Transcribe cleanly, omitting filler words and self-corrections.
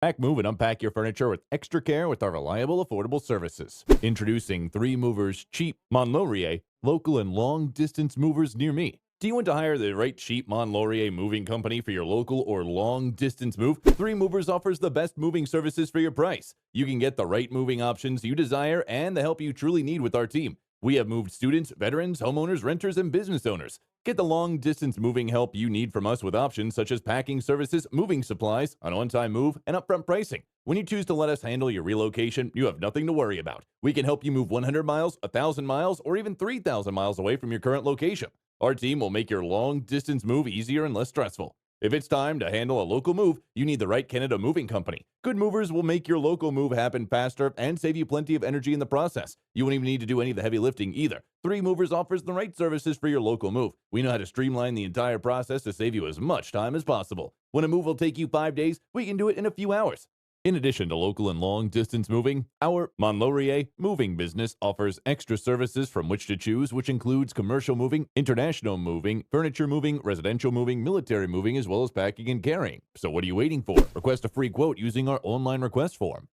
Pack, move, and unpack your furniture with extra care with our reliable, affordable services. Introducing 3 Movers Cheap Mont Laurier, local and long-distance movers near me. Do you want to hire the right cheap Mont Laurier moving company for your local or long-distance move? 3 Movers offers the best moving services for your price. You can get the right moving options you desire and the help you truly need with our team. We have moved students, veterans, homeowners, renters, and business owners. Get the long-distance moving help you need from us with options such as packing services, moving supplies, an on-time move, and upfront pricing. When you choose to let us handle your relocation, you have nothing to worry about. We can help you move 100 miles, 1,000 miles, or even 3,000 miles away from your current location. Our team will make your long-distance move easier and less stressful. If it's time to handle a local move, you need the right Canada Moving Company. Good movers will make your local move happen faster and save you plenty of energy in the process. You won't even need to do any of the heavy lifting either. 3 Movers offers the right services for your local move. We know how to streamline the entire process to save you as much time as possible. When a move will take you 5 days, we can do it in a few hours. In addition to local and long-distance moving, our Mont Laurier moving business offers extra services from which to choose, which includes commercial moving, international moving, furniture moving, residential moving, military moving, as well as packing and carrying. So what are you waiting for? Request a free quote using our online request form.